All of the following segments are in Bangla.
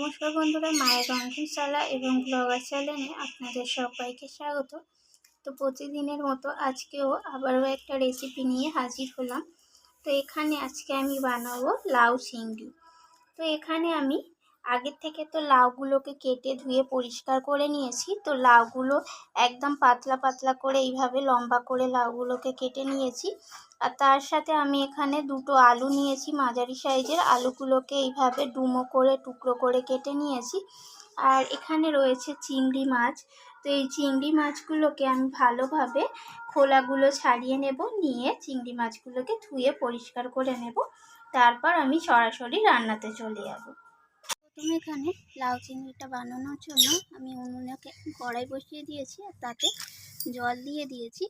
নমস্কার বন্ধুরা, মায়ের রন্ধনশালা এবং ব্লগার চ্যানেলে আপনাদের সবাইকে স্বাগত। তো প্রতিদিনের মতো আজকেও আবারও একটা রেসিপি নিয়ে হাজির হলাম। তো এখানে আজকে আমি বানাবো লাউ চিংড়ি। তো এখানে আমি আগের থেকে তো লাউগুলোকে কেটে ধুয়ে পরিষ্কার করে নিয়েছি। তো লাউগুলো একদম পাতলা পাতলা করে এইভাবে লম্বা করে লাউগুলোকে কেটে নিয়েছি। আর তার সাথে আমি এখানে দুটো আলু নিয়েছি, মাঝারি সাইজের আলুগুলোকে এইভাবে ডুমো করে টুকরো করে কেটে নিয়েছি। আর এখানে রয়েছে চিংড়ি মাছ। তো এই চিংড়ি মাছগুলোকে আমি ভালোভাবে খোলাগুলো ছাড়িয়ে নেব, নিয়ে চিংড়ি মাছগুলোকে ধুয়ে পরিষ্কার করে নেব। তারপর আমি সরাসরি রান্নাতে চলে যাব। প্রথমে এখানে লাউ চিংড়িটা বানানোর জন্য আমি উনুনে কড়াই বসিয়ে দিয়েছি আর তাতে জল দিয়ে দিয়েছি।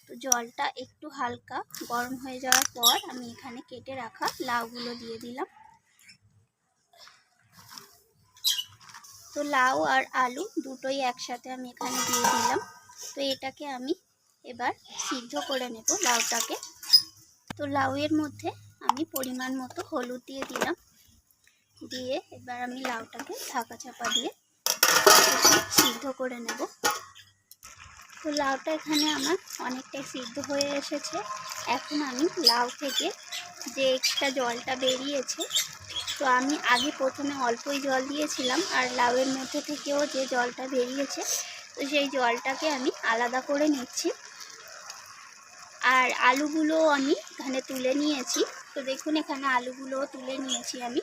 তো জলটা একটু হালকা গরম হয়ে যাওয়ার পর আমি এখানে কেটে রাখা লাউগুলো দিয়ে দিলাম। তো লাউ আর আলু দুটোই একসাথে আমি এখানে দিয়ে দিলাম। তো এটাকে আমি এবার সিদ্ধ করে নেব লাউটাকে। তো লাউয়ের মধ্যে আমি পরিমাণ মতো হলুদ দিয়ে দিলাম, দিয়ে এবার আমি লাউটাকে ঢাকা চাপা দিয়ে সিদ্ধ করে নেব। তো লাউটা এখানে আমার অনেকটাই সিদ্ধ হয়ে এসেছে। এখন আমি লাউ থেকে যে এক্সট্রা জলটা বেরিয়েছে, তো আমি আগে প্রথমে অল্পই জল দিয়েছিলাম, আর লাউয়ের মধ্যে থেকেও যে জলটা বেরিয়েছে তো সেই জলটাকে আমি আলাদা করে নিচ্ছি। আর আলুগুলোও আমি এখানে তুলে নিয়েছি। তো দেখুন এখানে আলুগুলোও তুলে নিয়েছি আমি।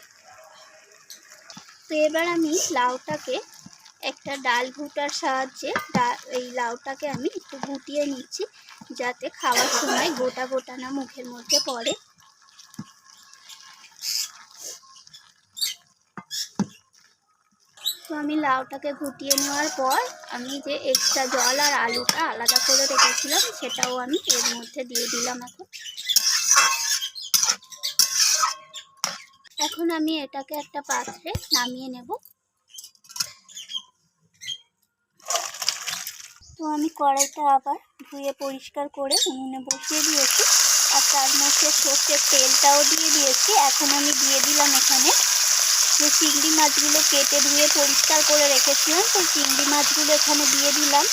তো এবার আমি লাউটাকে একটা ডাল ঘুঁটার সাহায্যে এই লাউটাকে আমি একটু গুটিয়ে নিচ্ছি, যাতে খাওয়ার সময় গোটা গোটা না মুখের মধ্যে পড়ে। তো আমি লাউটাকে গুটিয়ে নেওয়ার পর আমি যে এক্সট্রা জল আর আলুটা আলাদা করে রেখেছিলাম সেটাও আমি এর মধ্যে দিয়ে দিলাম। এখন আমি এটাকে একটা পাত্রে নামিয়ে নেব। তো আমি কড়াইটা আবার ধুয়ে পরিষ্কার করে উনুনে বসিয়ে দিয়েছি, আর তার মধ্যে সর্ষের তেলটাও দিয়ে দিয়েছি। এখন আমি দিয়ে দিলাম এখানে যে চিংড়ি মাছগুলো কেটে ধুয়ে পরিষ্কার করে রেখেছিলাম, তো চিংড়ি মাছগুলো এখানে দিয়ে দিলাম।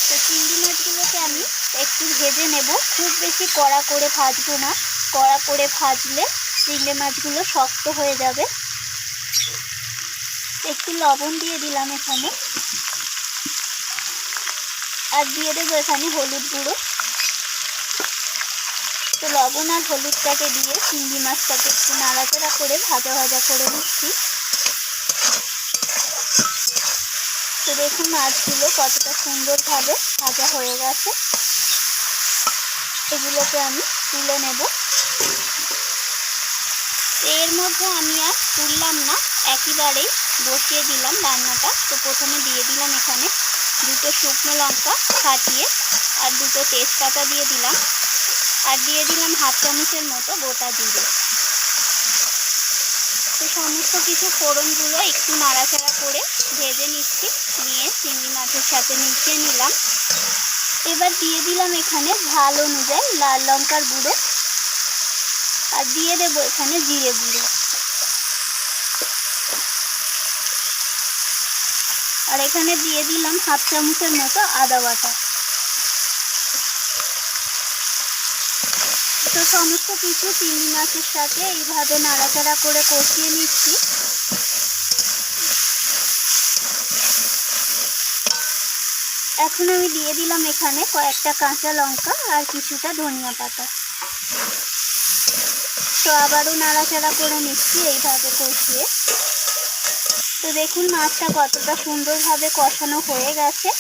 তো চিংড়ি মাছগুলোকে আমি একটু ভেজে নেব, খুব বেশি কড়া করে ভাজবো না। কড়া করে ভাজলে চিংড়ি মাছগুলো শক্ত হয়ে যাবে। একটু লবণ দিয়ে দিলাম এখানে, আর দিয়ে দেবো এখানে হলুদ গুঁড়ো। তো লবণ আর হলুদটাকে দিয়ে চিংড়ি মাছটাকে একটু নাড়াচাড়া করে ভাজা ভাজা করে নিচ্ছি। তো দেখুন মাছগুলো কতটা সুন্দরভাবে ভাজা হয়ে গেছে। এগুলোকে আমি তুলে নেব। এর মধ্যে আমি আর তুললাম না, একেবারেই বসিয়ে দিলাম রান্নাটা। তো প্রথমে দিয়ে দিলাম এখানে দুটো শুকনো লঙ্কা ফাটিয়ে, আর দুটো তেজপাতা দিয়ে দিলাম, আর দিয়ে দিলাম হাফ চামচের মতো গোটা জিরে। তো সমস্ত কিছু ফোড়নগুলো একটু নাড়াচাড়া করে ভেজে নিচ্ছি, নিয়ে চিংড়ি মাছের সাথে মিশিয়ে নিলাম। এবার দিয়ে দিলাম এখানে ঝাল অনুযায়ী লাল লঙ্কার গুঁড়ো, আর দিয়ে দেবো এখানে জিরে গুঁড়ো, আর এখানে দিয়ে দিলাম হাফ চামচের মতো আদা বাটা। তো সমস্ত কিছু চিংড়ি মাছের সাথে এইভাবে নাড়াচাড়া করে কষিয়ে নিচ্ছি। এখন আমি দিয়ে দিলাম এখানে কয়েকটা কাঁচা লঙ্কা আর কিছুটা ধনিয়া পাতা। তো আবারও নাড়াচাড়া করে নিচ্ছি এইভাবে কষিয়ে। তো দেখুন মাছটা কতটা সুন্দরভাবে কষানো হয়ে গেছে।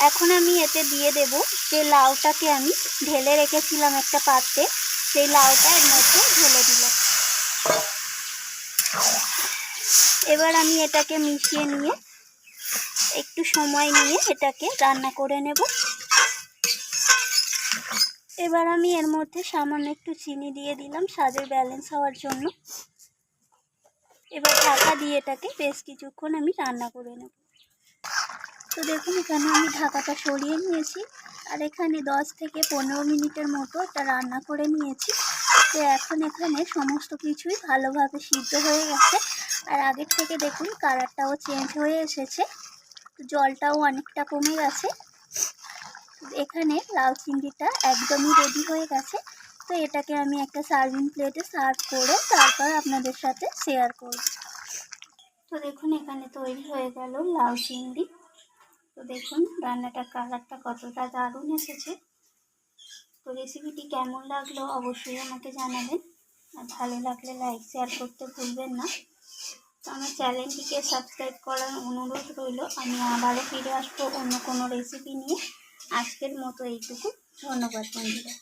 এখন আমি এতে দিয়ে দেব যে লাউটাকে আমি ঢেলে রেখেছিলাম একটা পাত্রে, সেই লাউটা এর মধ্যে ঢেলে দিলাম। এবার আমি এটাকে মিশিয়ে নিয়ে একটু সময় নিয়ে এটাকে রান্না করে নেব। এবার আমি এর মধ্যে সামান্য একটু চিনি দিয়ে দিলাম স্বাদের ব্যালেন্স হওয়ার জন্য। এবার ঢাকা দিয়ে এটাকে বেশ কিছুক্ষণ আমি রান্না করে নেব। তো দেখুন এখানে আমি ঢাকাটা সরিয়ে নিয়েছি, আর এখানে 10 থেকে 15 মিনিটের মতো এটা রান্না করে নিয়েছি। তো এখন এখানে সমস্ত কিছুই ভালোভাবে সিদ্ধ হয়ে গেছে। আর আগের থেকে দেখুন কালারটাও চেঞ্জ হয়ে এসেছে, জলটাও অনেকটা কমে গেছে। এখানে লাউ চিংড়িটা একদমই রেডি হয়ে গেছে। তো এটাকে আমি একটা সার্ভিং প্লেটে সার্ভ করে তারপর আপনাদের সাথে শেয়ার করব। তো দেখুন এখানে তৈরি হয়ে গেল লাউ চিংড়ি। তো দেখুন রান্নাটার কালারটা কতটা দারুণ এসেছে। তো রেসিপিটি কেমন লাগলো অবশ্যই আমাকে জানাবেন, আর ভালো লাগলে লাইক শেয়ার করতে ভুলবেন না। তো আমার চ্যানেলটিকে সাবস্ক্রাইব করার অনুরোধ রইল। আমি আবারও ফিরে আসবো অন্য কোনো রেসিপি নিয়ে। আজকের মতো এইটুকু। ধন্যবাদ বন্ধুরা।